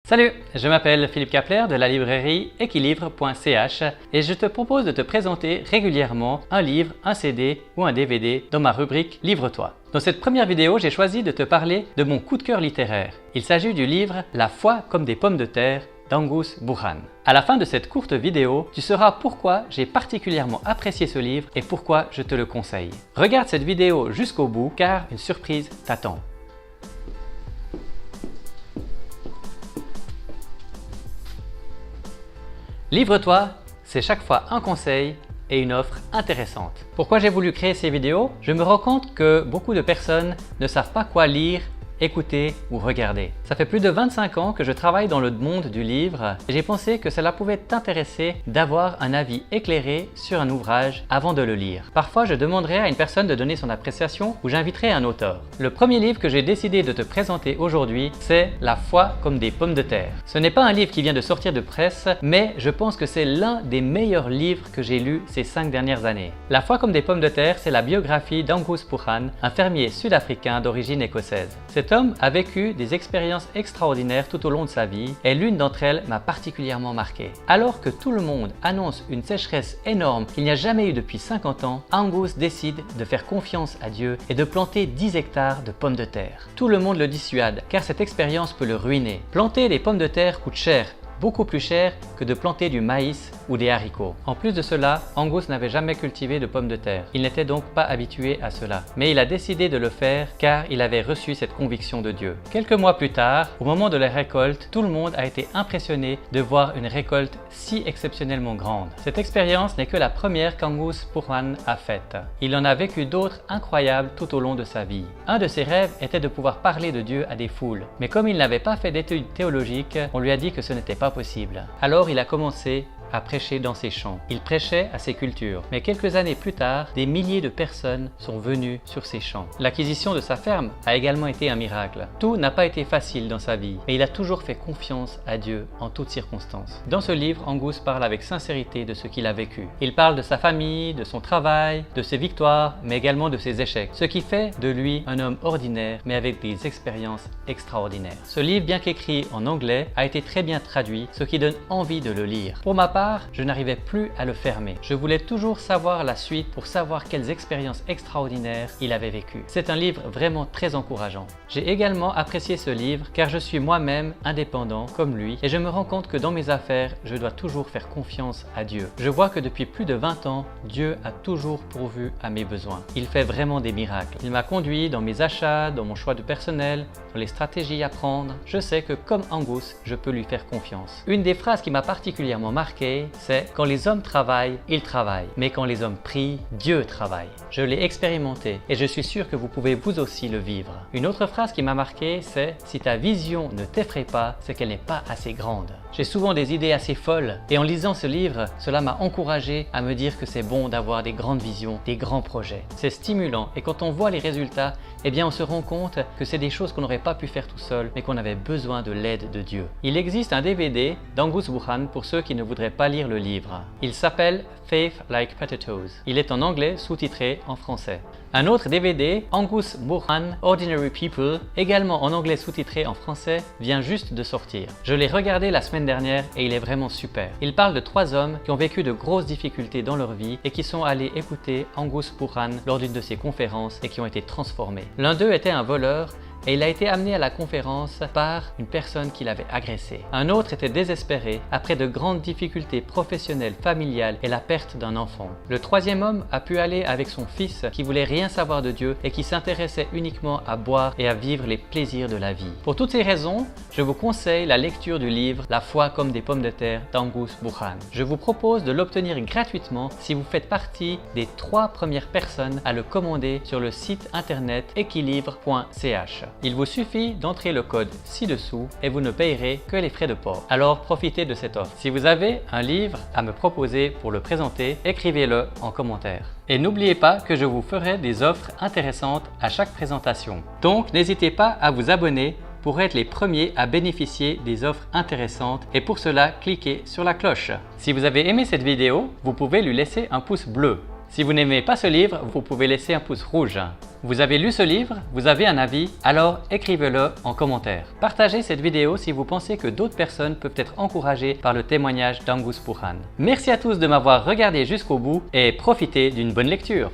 Salut, je m'appelle Philippe Kapler de la librairie equilivre.ch et je te propose de te présenter régulièrement un livre, un CD ou un DVD dans ma rubrique Livre-toi. Dans cette première vidéo, j'ai choisi de te parler de mon coup de cœur littéraire. Il s'agit du livre La foi comme des pommes de terre d'Angus Buchan. À la fin de cette courte vidéo, tu sauras pourquoi j'ai particulièrement apprécié ce livre et pourquoi je te le conseille. Regarde cette vidéo jusqu'au bout car une surprise t'attend. Livre-toi, c'est chaque fois un conseil et une offre intéressante. Pourquoi j'ai voulu créer ces vidéos? Je me rends compte que beaucoup de personnes ne savent pas quoi lire, écouter ou regarder. Ça fait plus de 25 ans que je travaille dans le monde du livre et j'ai pensé que cela pouvait t'intéresser d'avoir un avis éclairé sur un ouvrage avant de le lire. Parfois, je demanderai à une personne de donner son appréciation ou j'inviterai un auteur. Le premier livre que j'ai décidé de te présenter aujourd'hui, c'est La foi comme des pommes de terre. Ce n'est pas un livre qui vient de sortir de presse, mais je pense que c'est l'un des meilleurs livres que j'ai lus ces 5 dernières années. La foi comme des pommes de terre, c'est la biographie d'Angus Buchan, un fermier sud-africain d'origine écossaise. Cet homme a vécu des expériences extraordinaires tout au long de sa vie et l'une d'entre elles m'a particulièrement marqué. Alors que tout le monde annonce une sécheresse énorme qu'il n'y a jamais eu depuis 50 ans, Angus décide de faire confiance à Dieu et de planter 10 hectares de pommes de terre. Tout le monde le dissuade car cette expérience peut le ruiner. Planter des pommes de terre coûte cher, beaucoup plus cher que de planter du maïs ou des haricots. En plus de cela, Angus n'avait jamais cultivé de pommes de terre. Il n'était donc pas habitué à cela. Mais il a décidé de le faire car il avait reçu cette conviction de Dieu. Quelques mois plus tard, au moment de la récolte, tout le monde a été impressionné de voir une récolte si exceptionnellement grande. Cette expérience n'est que la première qu'Angus Buchan a faite. Il en a vécu d'autres incroyables tout au long de sa vie. Un de ses rêves était de pouvoir parler de Dieu à des foules. Mais comme il n'avait pas fait d'études théologiques, on lui a dit que ce n'était pas possible. Alors il a commencé à prêcher dans ses champs. Il prêchait à ses cultures. Mais quelques années plus tard, des milliers de personnes sont venues sur ses champs. L'acquisition de sa ferme a également été un miracle. Tout n'a pas été facile dans sa vie, mais il a toujours fait confiance à Dieu en toutes circonstances. Dans ce livre, Angus parle avec sincérité de ce qu'il a vécu. Il parle de sa famille, de son travail, de ses victoires, mais également de ses échecs. Ce qui fait de lui un homme ordinaire, mais avec des expériences extraordinaires. Ce livre, bien qu'écrit en anglais, a été très bien traduit, ce qui donne envie de le lire. Pour ma part, je n'arrivais plus à le fermer. Je voulais toujours savoir la suite pour savoir quelles expériences extraordinaires il avait vécues. C'est un livre vraiment très encourageant. J'ai également apprécié ce livre car je suis moi-même indépendant comme lui et je me rends compte que dans mes affaires, je dois toujours faire confiance à Dieu. Je vois que depuis plus de 20 ans, Dieu a toujours pourvu à mes besoins. Il fait vraiment des miracles. Il m'a conduit dans mes achats, dans mon choix de personnel, dans les stratégies à prendre. Je sais que comme Angus, je peux lui faire confiance. Une des phrases qui m'a particulièrement marqué, c'est « Quand les hommes travaillent, ils travaillent, mais quand les hommes prient, Dieu travaille ». Je l'ai expérimenté et je suis sûr que vous pouvez vous aussi le vivre. Une autre phrase qui m'a marqué, c'est « Si ta vision ne t'effraie pas, c'est qu'elle n'est pas assez grande ». J'ai souvent des idées assez folles et en lisant ce livre, cela m'a encouragé à me dire que c'est bon d'avoir des grandes visions, des grands projets. C'est stimulant et quand on voit les résultats, eh bien on se rend compte que c'est des choses qu'on n'aurait pas pu faire tout seul, mais qu'on avait besoin de l'aide de Dieu. Il existe un DVD d'Angus Buchan pour ceux qui ne voudraient pas lire le livre. Il s'appelle Faith Like Potatoes. Il est en anglais sous-titré en français. Un autre DVD, Angus Buchan Ordinary People, également en anglais sous-titré en français, vient juste de sortir. Je l'ai regardé la semaine dernière et il est vraiment super. Il parle de 3 hommes qui ont vécu de grosses difficultés dans leur vie et qui sont allés écouter Angus Buchan lors d'une de ses conférences et qui ont été transformés. L'un d'eux était un voleur et il a été amené à la conférence par une personne qui l'avait agressé. Un autre était désespéré après de grandes difficultés professionnelles, familiales et la perte d'un enfant. Le troisième homme a pu aller avec son fils qui voulait rien savoir de Dieu et qui s'intéressait uniquement à boire et à vivre les plaisirs de la vie. Pour toutes ces raisons, je vous conseille la lecture du livre La foi comme des pommes de terre d'Angus Buchan. Je vous propose de l'obtenir gratuitement si vous faites partie des 3 premières personnes à le commander sur le site internet equilivre.ch. Il vous suffit d'entrer le code ci-dessous et vous ne payerez que les frais de port. Alors profitez de cette offre. Si vous avez un livre à me proposer pour le présenter, écrivez-le en commentaire. Et n'oubliez pas que je vous ferai des offres intéressantes à chaque présentation. Donc n'hésitez pas à vous abonner pour être les premiers à bénéficier des offres intéressantes et pour cela, cliquez sur la cloche. Si vous avez aimé cette vidéo, vous pouvez lui laisser un pouce bleu. Si vous n'aimez pas ce livre, vous pouvez laisser un pouce rouge. Vous avez lu ce livre? Vous avez un avis? Alors écrivez-le en commentaire. Partagez cette vidéo si vous pensez que d'autres personnes peuvent être encouragées par le témoignage d'Angus Purhan. Merci à tous de m'avoir regardé jusqu'au bout et profitez d'une bonne lecture.